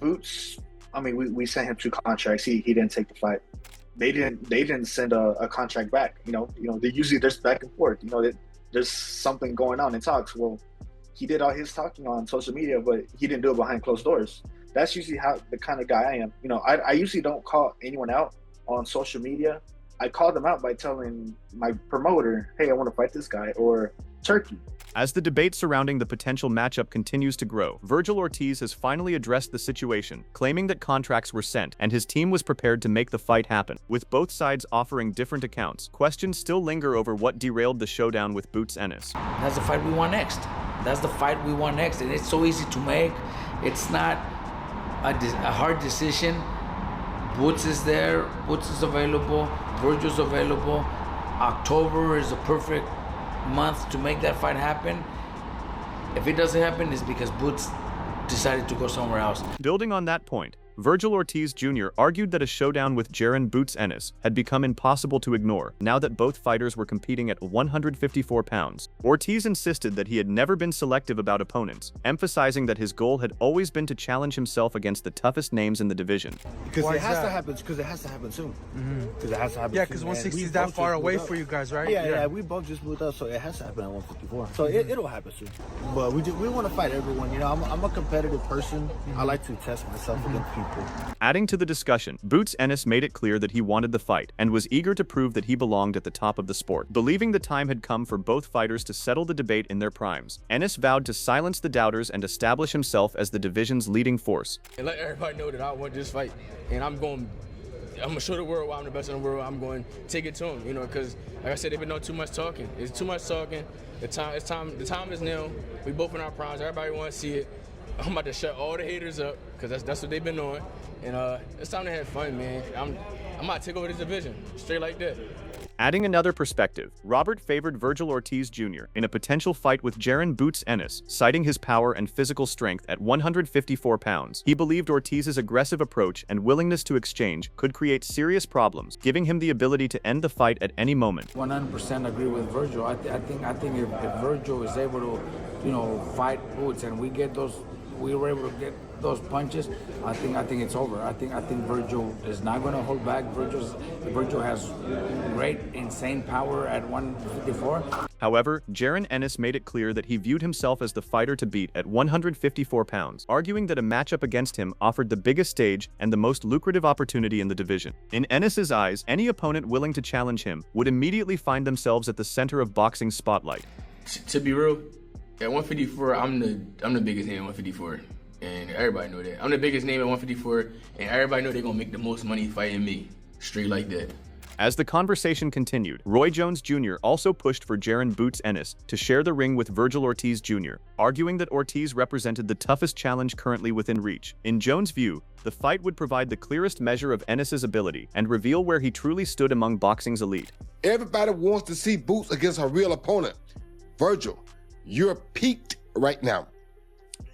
Boots, I mean, we sent him 2 contracts. He didn't take the fight. They didn't send a contract back. They usually there's back and forth. There's something going on in talks. Well, he did all his talking on social media, but he didn't do it behind closed doors. That's usually how the kind of guy I am. I usually don't call anyone out on social media. I call them out by telling my promoter, hey, I want to fight this guy, or Turkey. As the debate surrounding the potential matchup continues to grow, Virgil Ortiz has finally addressed the situation, claiming that contracts were sent and his team was prepared to make the fight happen. With both sides offering different accounts, questions still linger over what derailed the showdown with Boots Ennis. That's the fight we want next. That's the fight we want next, and it's so easy to make. It's not a hard decision. Boots is there, Boots is available, Virgil's available. October is a perfect month to make that fight happen. If it doesn't happen, it's because Boots decided to go somewhere else. Building on that point, Vergil Ortiz Jr. argued that a showdown with Jaron "Boots" Ennis had become impossible to ignore now that both fighters were competing at 154 pounds. Ortiz insisted that he had never been selective about opponents, emphasizing that his goal had always been to challenge himself against the toughest names in the division. Because it has to happen. Because it has to happen soon. Because it has to happen. Yeah, because 160 is that far away for you guys, right? Yeah. We both just moved up, so it has to happen at 154. So it'll happen soon. But we want to fight everyone. I'm a competitive person. I like to test myself against people. Adding to the discussion, Boots Ennis made it clear that he wanted the fight and was eager to prove that he belonged at the top of the sport. Believing the time had come for both fighters to settle the debate in their primes, Ennis vowed to silence the doubters and establish himself as the division's leading force. And let everybody know that I want this fight, and I'm going to show the world why I'm the best in the world. I'm going to take it to them, because like I said, they've been doing too much talking. It's too much talking. The time is now. We both in our primes. Everybody want to see it. I'm about to shut all the haters up, because that's what they've been doing. And it's time to have fun, man. I'm about to take over this division, straight like that. Adding another perspective, Robert favored Virgil Ortiz Jr. in a potential fight with Jaron "Boots" Ennis, citing his power and physical strength at 154 pounds. He believed Ortiz's aggressive approach and willingness to exchange could create serious problems, giving him the ability to end the fight at any moment. 100% agree with Virgil. I think if Virgil is able to, fight Boots and we were able to get those punches, I think it's over. I think Virgil is not going to hold back. Virgil has great, insane power at 154. However, Jaron Ennis made it clear that he viewed himself as the fighter to beat at 154 pounds, arguing that a matchup against him offered the biggest stage and the most lucrative opportunity in the division. In Ennis's eyes, any opponent willing to challenge him would immediately find themselves at the center of boxing's spotlight. To be real, at 154, I'm the biggest name at 154. And everybody know that. I'm the biggest name at 154, and everybody know they're gonna make the most money fighting me. Straight like that. As the conversation continued, Roy Jones Jr. also pushed for Jaron "Boots" Ennis to share the ring with Virgil Ortiz Jr., arguing that Ortiz represented the toughest challenge currently within reach. In Jones' view, the fight would provide the clearest measure of Ennis's ability and reveal where he truly stood among boxing's elite. Everybody wants to see Boots against a real opponent. Virgil, you're peaked right now.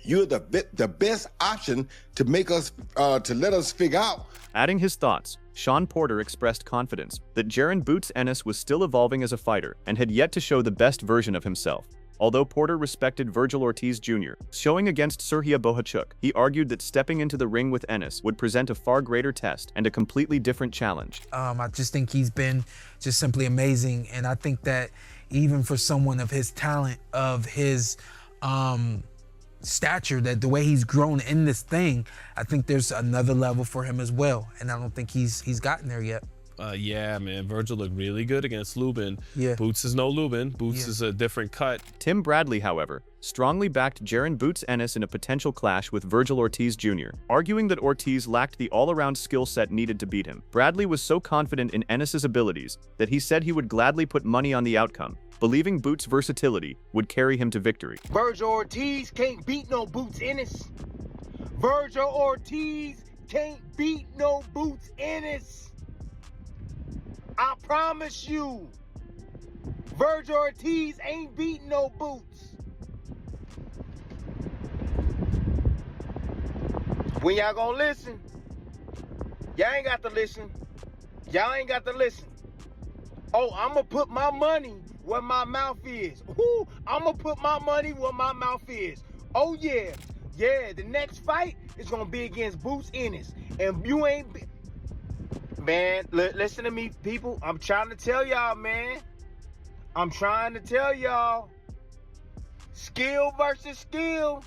You're the best option to make us to let us figure out. Adding his thoughts, Sean Porter expressed confidence that Jaron "Boots" Ennis was still evolving as a fighter and had yet to show the best version of himself. Although Porter respected Virgil Ortiz Jr. showing against Serhia Bohachuk, he argued that stepping into the ring with Ennis would present a far greater test and a completely different challenge. I just think he's been just simply amazing, and I think that even for someone of his talent, of his stature, that the way he's grown in this thing, I think there's another level for him as well, and I don't think he's gotten there yet. Yeah, man, Virgil looked really good against Lubin. Yeah. Boots is no Lubin. Boots is a different cut. Tim Bradley, however, strongly backed Jaron "Boots" Ennis in a potential clash with Virgil Ortiz Jr., arguing that Ortiz lacked the all-around skill set needed to beat him. Bradley was so confident in Ennis's abilities that he said he would gladly put money on the outcome, believing Boots' versatility would carry him to victory. Virgil Ortiz can't beat no Boots Ennis. Virgil Ortiz can't beat no Boots Ennis. I promise you, Virgil Ortiz ain't beating no Boots. When y'all gonna listen? Y'all ain't got to listen. Y'all ain't got to listen. Oh, I'ma put my money where my mouth is. Ooh, I'ma put my money where my mouth is. Oh yeah, Yeah, the next fight is gonna be against Boots Ennis. And you ain't man, listen to me, people. I'm trying to tell y'all, man. I'm trying to tell y'all. Skill versus skill.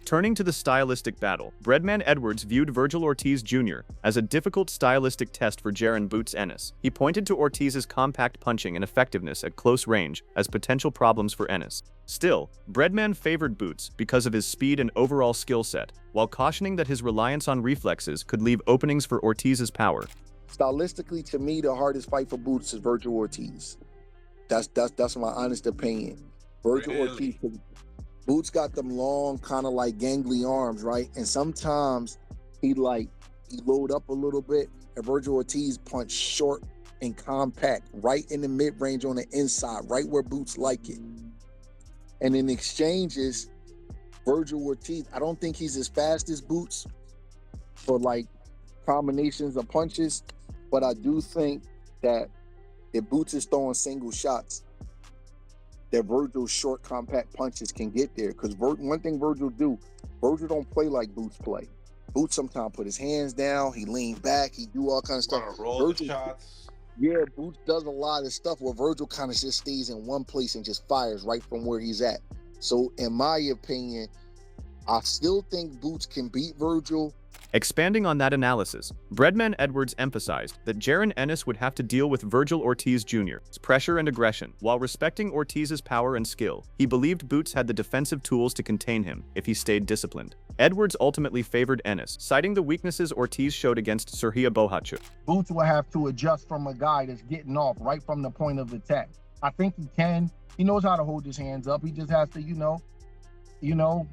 Turning to the stylistic battle, Breadman Edwards viewed Vergil Ortiz Jr. as a difficult stylistic test for Jaron Boots Ennis. He pointed to Ortiz's compact punching and effectiveness at close range as potential problems for Ennis. Still, Breadman favored Boots because of his speed and overall skill set, while cautioning that his reliance on reflexes could leave openings for Ortiz's power. Stylistically, to me, the hardest fight for Boots is Virgil Ortiz. That's my honest opinion. Virgil Ortiz, Boots got them long, kind of like gangly arms, right? And sometimes he load up a little bit, and Virgil Ortiz punch short and compact, right in the mid-range on the inside, right where Boots like it. And in exchanges, Virgil Ortiz, I don't think he's as fast as Boots for like combinations of punches, but I do think that if Boots is throwing single shots, that Virgil's short, compact punches can get there. Because one thing Virgil don't play like Boots play. Boots sometimes put his hands down, he lean back, he do all kinds of stuff. Roll the shots. Yeah, Boots does a lot of stuff where Virgil kind of just stays in one place and just fires right from where he's at. So in my opinion, I still think Boots can beat Virgil. Expanding on that analysis, Breadman Edwards emphasized that Jaron Ennis would have to deal with Vergil Ortiz Jr.'s pressure and aggression. While respecting Ortiz's power and skill, he believed Boots had the defensive tools to contain him if he stayed disciplined. Edwards ultimately favored Ennis, citing the weaknesses Ortiz showed against Sergio Bohachu. Boots will have to adjust from a guy that's getting off right from the point of attack. I think he can. He knows how to hold his hands up. He just has to,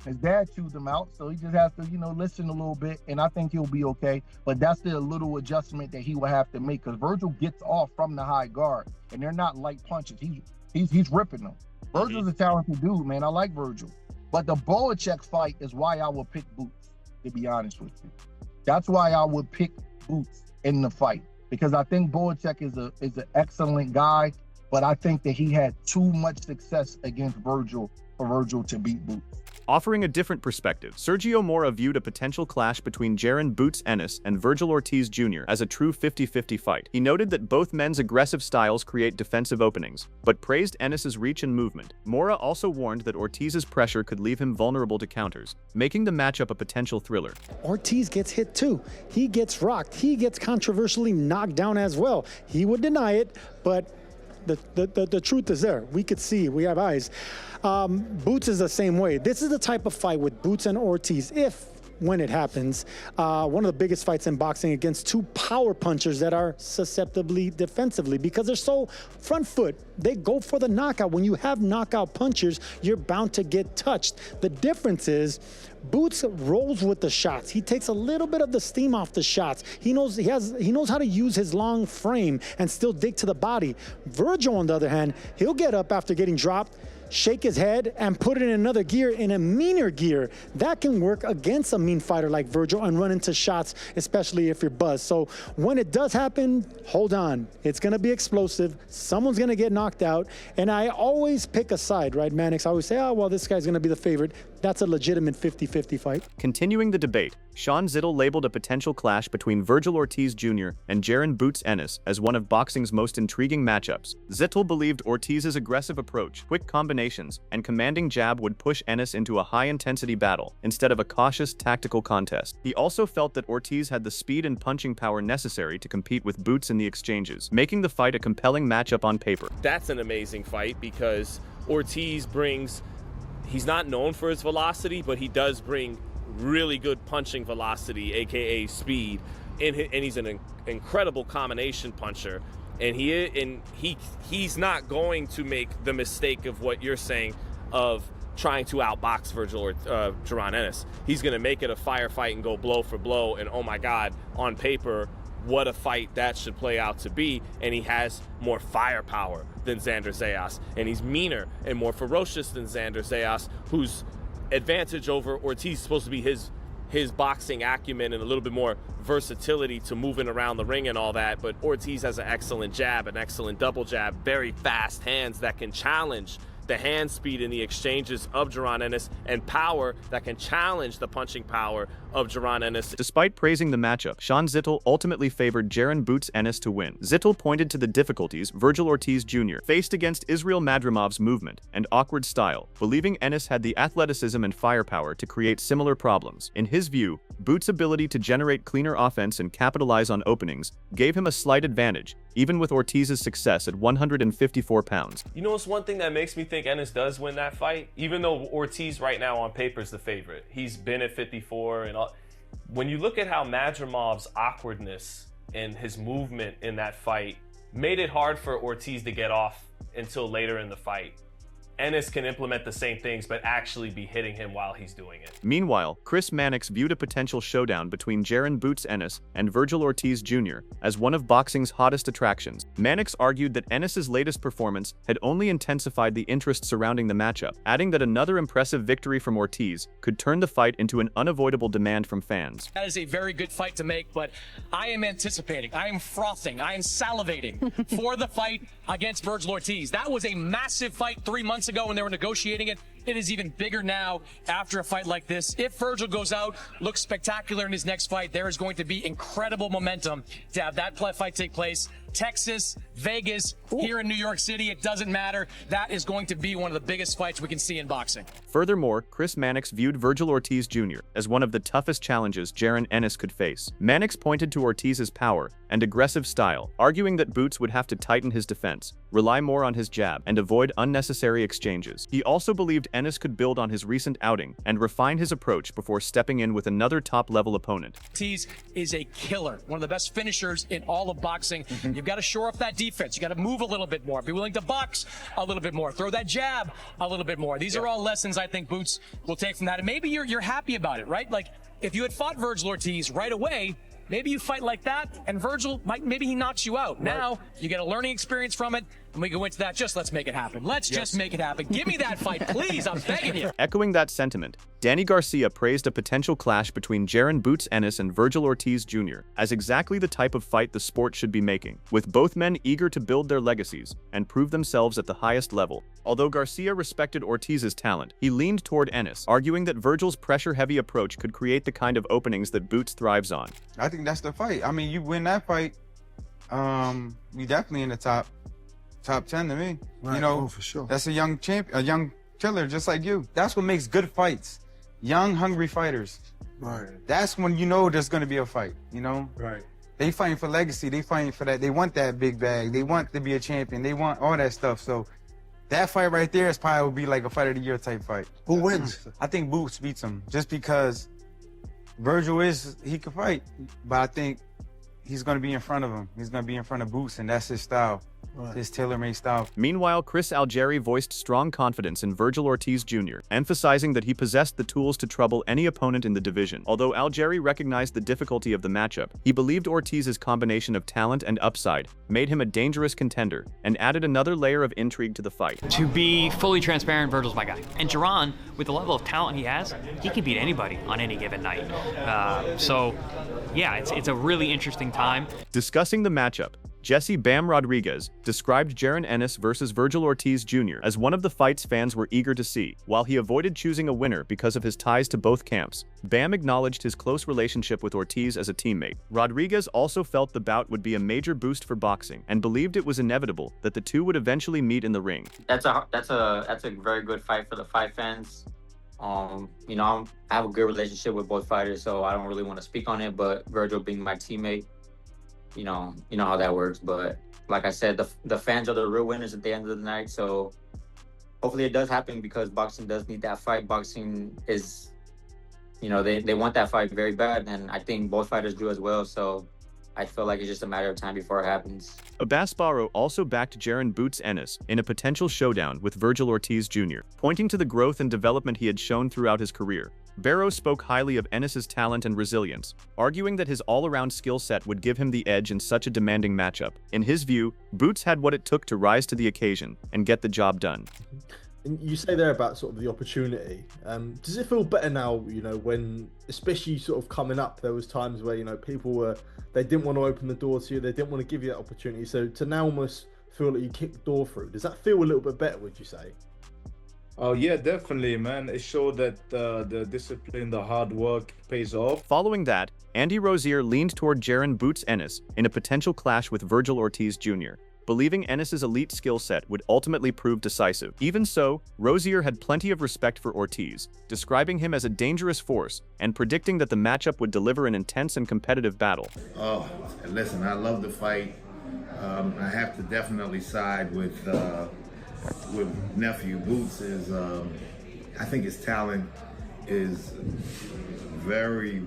his dad chewed him out, so he just has to, listen a little bit, and I think he'll be okay. But that's the little adjustment that he will have to make, because Virgil gets off from the high guard, and they're not light punches. He's ripping them. Virgil's a talented dude, man. I like Virgil. But the Bohacek fight is why I would pick Boots, to be honest with you. That's why I would pick Boots in the fight, because I think Bohacek is an excellent guy, but I think that he had too much success against Virgil for Virgil to beat Boots. Offering a different perspective, Sergio Mora viewed a potential clash between Jaron Boots Ennis and Vergil Ortiz Jr. as a true 50-50 fight. He noted that both men's aggressive styles create defensive openings, but praised Ennis's reach and movement. Mora also warned that Ortiz's pressure could leave him vulnerable to counters, making the matchup a potential thriller. Ortiz gets hit too. He gets rocked. He gets controversially knocked down as well. He would deny it, but the truth is there. We could see, we have eyes. Boots is the same way. This is the type of fight with Boots and Ortiz, when it happens, one of the biggest fights in boxing against two power punchers that are susceptibly defensively because they're so front foot. They go for the knockout. When you have knockout punchers, you're bound to get touched. The difference is Boots rolls with the shots. He takes a little bit of the steam off the shots. He knows how to use his long frame and still dig to the body. Virgil, on the other hand, he'll get up after getting dropped, shake his head, and put it in another gear, in a meaner gear. That can work against a mean fighter like Virgil and run into shots, especially if you're buzzed. So when it does happen, hold on. It's going to be explosive. Someone's going to get knocked out. And I always pick a side, right, Mannix? I always say, oh, well, this guy's going to be the favorite. That's a legitimate 50-50 fight. Continuing the debate, Sean Zittel labeled a potential clash between Vergil Ortiz Jr. and Jaron Boots Ennis as one of boxing's most intriguing matchups. Zittel believed Ortiz's aggressive approach, quick combinations, and commanding jab would push Ennis into a high-intensity battle instead of a cautious, tactical contest. He also felt that Ortiz had the speed and punching power necessary to compete with Boots in the exchanges, making the fight a compelling matchup on paper. That's an amazing fight because Ortiz brings... He's not known for his velocity, but he does bring really good punching velocity, aka speed, and he's an incredible combination puncher. And he's not going to make the mistake of what you're saying of trying to outbox Virgil or Jaron Ennis. He's going to make it a firefight and go blow for blow. And oh my God, on paper, what a fight that should play out to be. And he has more firepower than Xander Zayas, and he's meaner and more ferocious than Xander Zayas, whose advantage over Ortiz is supposed to be his boxing acumen and a little bit more versatility to moving around the ring and all that. But Ortiz has an excellent jab, an excellent double jab, very fast hands that can challenge the hand speed and the exchanges of Jaron Ennis, and power that can challenge the punching power of Jaron Ennis. Despite praising the matchup, Sean Zittel ultimately favored Jaron Boots Ennis to win. Zittel pointed to the difficulties Virgil Ortiz Jr. faced against Israel Madrimov's movement and awkward style, believing Ennis had the athleticism and firepower to create similar problems. In his view, Boots' ability to generate cleaner offense and capitalize on openings gave him a slight advantage, even with Ortiz's success at 154 pounds. You know, it's one thing that makes me think Ennis does win that fight, even though Ortiz right now on paper is the favorite. He's been at 54 and all. When you look at how Madrimov's awkwardness and his movement in that fight made it hard for Ortiz to get off until later in the fight, Ennis can implement the same things but actually be hitting him while he's doing it. Meanwhile, Chris Mannix viewed a potential showdown between Jaron Boots Ennis and Virgil Ortiz Jr. as one of boxing's hottest attractions. Mannix argued that Ennis's latest performance had only intensified the interest surrounding the matchup, adding that another impressive victory from Ortiz could turn the fight into an unavoidable demand from fans. That is a very good fight to make, but I am anticipating, I am frothing, I am salivating for the fight against Virgil Ortiz. That was a massive fight 3 months ago when they were negotiating it. It is even bigger now after a fight like this. If Virgil goes out, looks spectacular in his next fight, there is going to be incredible momentum to have that fight take place. Texas, Vegas, here in New York City, it doesn't matter. That is going to be one of the biggest fights we can see in boxing. Furthermore, Chris Mannix viewed Virgil Ortiz Jr. as one of the toughest challenges Jaron Ennis could face. Mannix pointed to Ortiz's power and aggressive style, arguing that Boots would have to tighten his defense, rely more on his jab, and avoid unnecessary exchanges. He also believed Ennis could build on his recent outing and refine his approach before stepping in with another top-level opponent. Ortiz is a killer, one of the best finishers in all of boxing. You've got to shore up that defense. You got to move a little bit more. Be willing to box a little bit more. Throw that jab a little bit more. These are all lessons I think Boots will take from that. And maybe you're happy about it, right? Like, if you had fought Virgil Ortiz right away, maybe you fight like that, and Virgil, maybe he knocks you out. Right. Now, you get a learning experience from it, and we go into that. Let's make it happen. Let's just make it happen. Give me that fight, please. I'm begging you. Echoing that sentiment, Danny Garcia praised a potential clash between Jaron Boots Ennis and Virgil Ortiz Jr. as exactly the type of fight the sport should be making, with both men eager to build their legacies and prove themselves at the highest level. Although Garcia respected Ortiz's talent, he leaned toward Ennis, arguing that Virgil's pressure-heavy approach could create the kind of openings that Boots thrives on. I think that's the fight. I mean, you win that fight, we definitely in the top 10 to me. Right. You know, for sure. That's a young champion, a young killer just like you. That's what makes good fights. Young, hungry fighters. Right. That's when you know there's going to be a fight, you know? Right. They fighting for legacy. They fighting for that. They want that big bag. They want to be a champion. They want all that stuff. So that fight right there is probably would be like a fight of the year type fight. Who wins? I think Boots beats him just because Virgil he can fight, but I think he's going to be in front of him. He's going to be in front of Boots, and that's his style. Right. His tailor-made style. Meanwhile, Chris Algieri voiced strong confidence in Virgil Ortiz Jr., emphasizing that he possessed the tools to trouble any opponent in the division. Although Algieri recognized the difficulty of the matchup, he believed Ortiz's combination of talent and upside made him a dangerous contender and added another layer of intrigue to the fight. To be fully transparent, Virgil's my guy. And Jaron, with the level of talent he has, he can beat anybody on any given night. So, yeah, it's a really interesting time. Discussing the matchup, Jesse Bam Rodriguez described Jaron Ennis versus Virgil Ortiz Jr. as one of the fights fans were eager to see. While he avoided choosing a winner because of his ties to both camps, Bam acknowledged his close relationship with Ortiz as a teammate. Rodriguez also felt the bout would be a major boost for boxing and believed it was inevitable that the two would eventually meet in the ring. That's a very good fight for the fight fans. You know, I have a good relationship with both fighters, so I don't really want to speak on it, but Virgil being my teammate, you know how that works. But like I said, the fans are the real winners at the end of the night. So hopefully it does happen, because boxing does need that fight. Boxing is, you know, they want that fight very bad, and I think both fighters do as well. So I feel like it's just a matter of time before it happens. Abbas Barrow also backed Jaron Boots Ennis in a potential showdown with Virgil Ortiz Jr., pointing to the growth and development he had shown throughout his career. Barrow spoke highly of Ennis's talent and resilience, arguing that his all-around skill set would give him the edge in such a demanding matchup. In his view, Boots had what it took to rise to the occasion and get the job done. And you say there about sort of the opportunity. Does it feel better now, you know, when, especially sort of coming up, there was times where, you know, they didn't want to open the door to you, they didn't want to give you that opportunity. So to now almost feel like you kicked the door through, does that feel a little bit better, would you say? Oh yeah, definitely, man. It showed that the discipline, the hard work pays off. Following that, Andy Rozier leaned toward Jaron Boots Ennis in a potential clash with Virgil Ortiz Jr., believing Ennis's elite skill set would ultimately prove decisive. Even so, Rozier had plenty of respect for Ortiz, describing him as a dangerous force and predicting that the matchup would deliver an intense and competitive battle. Oh, listen, I love the fight. I have to definitely side with nephew. Boots is, I think his talent is very,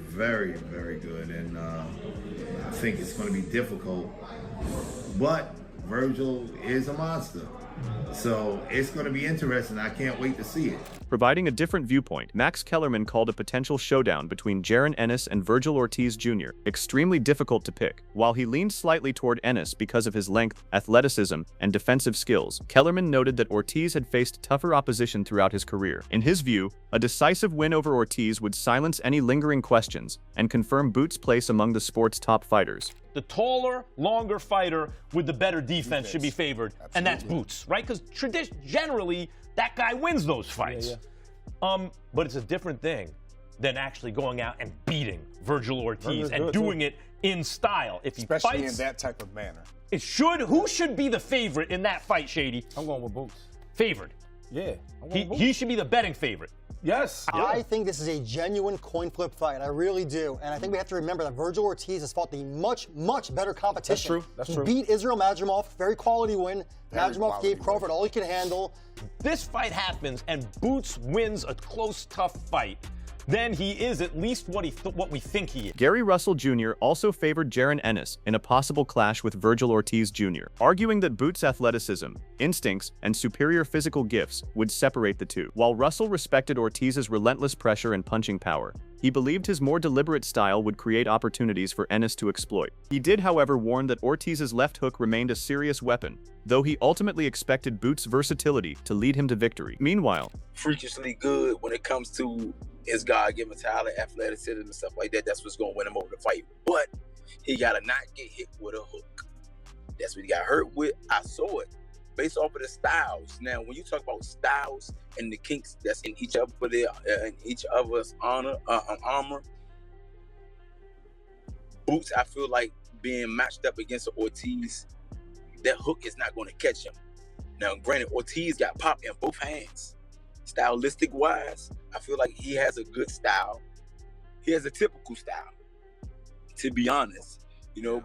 very, very good, and I think it's going to be difficult. But Virgil is a monster, so it's going to be interesting. I can't wait to see it. Providing a different viewpoint, Max Kellerman called a potential showdown between Jaron Ennis and Virgil Ortiz Jr. extremely difficult to pick. While he leaned slightly toward Ennis because of his length, athleticism, and defensive skills, Kellerman noted that Ortiz had faced tougher opposition throughout his career. In his view, a decisive win over Ortiz would silence any lingering questions and confirm Boots' place among the sport's top fighters. The taller, longer fighter with the better defense should be favored, and that's Boots, right? Because generally, that guy wins those fights. But it's a different thing than actually going out and beating Virgil Ortiz and doing it in style. If he especially fights, in that type of manner. Who should be the favorite in that fight, Shady? I'm going with Boots. Favored. Yeah. He should be the betting favorite. Yes. I think this is a genuine coin flip fight. I really do. And I think we have to remember that Virgil Ortiz has fought the much, much better competition. That's true. He beat Israel Madrimov, very quality win. Madrimov gave Crawford all he could handle. This fight happens and Boots wins a close, tough fight. Then he is at least what we think he is. Gary Russell Jr. also favored Jaron Ennis in a possible clash with Virgil Ortiz Jr., arguing that Boots' athleticism, instincts, and superior physical gifts would separate the two. While Russell respected Ortiz's relentless pressure and punching power, he believed his more deliberate style would create opportunities for Ennis to exploit. He did, however, warn that Ortiz's left hook remained a serious weapon, though he ultimately expected Boots' versatility to lead him to victory. Meanwhile, freakishly good when it comes to his God-given talent, athleticism, and stuff like that. That's what's going to win him over the fight. But he got to not get hit with a hook. That's what he got hurt with. I saw it based off of the styles. Now, when you talk about styles and the kinks that's in each other's armor, Boots, I feel like being matched up against Ortiz, that hook is not going to catch him. Now, granted, Ortiz got pop in both hands. Stylistic wise, I feel like he has a good style. He has a typical style, to be honest,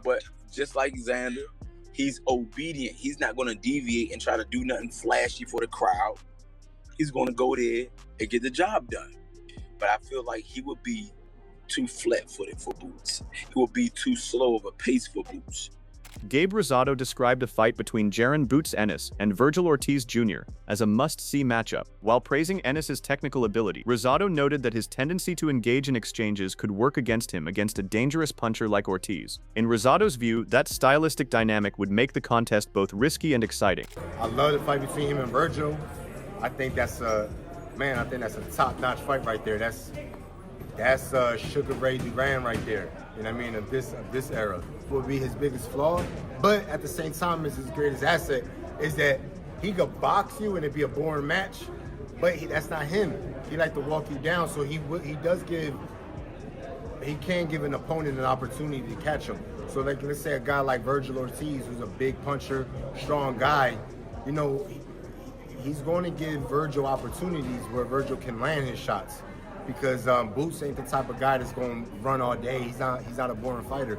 but just like Xander, he's obedient. He's not going to deviate and try to do nothing flashy for the crowd. He's going to go there and get the job done. But I feel like he would be too flat-footed for Boots. He would be too slow of a pace for Boots. Gabe Rosado described a fight between Jaron Boots Ennis and Virgil Ortiz Jr. as a must-see matchup. While praising Ennis's technical ability, Rosado noted that his tendency to engage in exchanges could work against him against a dangerous puncher like Ortiz. In Rosado's view, that stylistic dynamic would make the contest both risky and exciting. I love the fight between him and Virgil. I think that's a top-notch fight right there. That's Sugar Ray Duran right there. You know what I mean? Of this era would be his biggest flaw, but at the same time, his greatest asset is that he could box you and it'd be a boring match, but that's not him. He like to walk you down, so he can give an opponent an opportunity to catch him. So like, let's say a guy like Virgil Ortiz, who's a big puncher, strong guy, he's going to give Virgil opportunities where Virgil can land his shots. Because Boots ain't the type of guy that's going to run all day. He's not a boring fighter.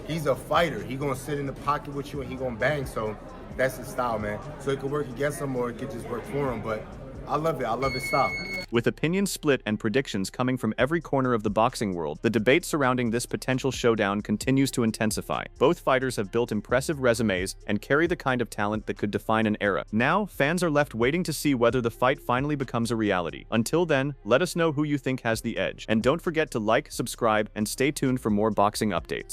He's a fighter. He's going to sit in the pocket with you and he's going to bang. So that's his style, man. So it could work against him or it could just work for him. But I love it. I love his style. With opinions split and predictions coming from every corner of the boxing world, the debate surrounding this potential showdown continues to intensify. Both fighters have built impressive resumes and carry the kind of talent that could define an era. Now, fans are left waiting to see whether the fight finally becomes a reality. Until then, let us know who you think has the edge. And don't forget to like, subscribe, and stay tuned for more boxing updates.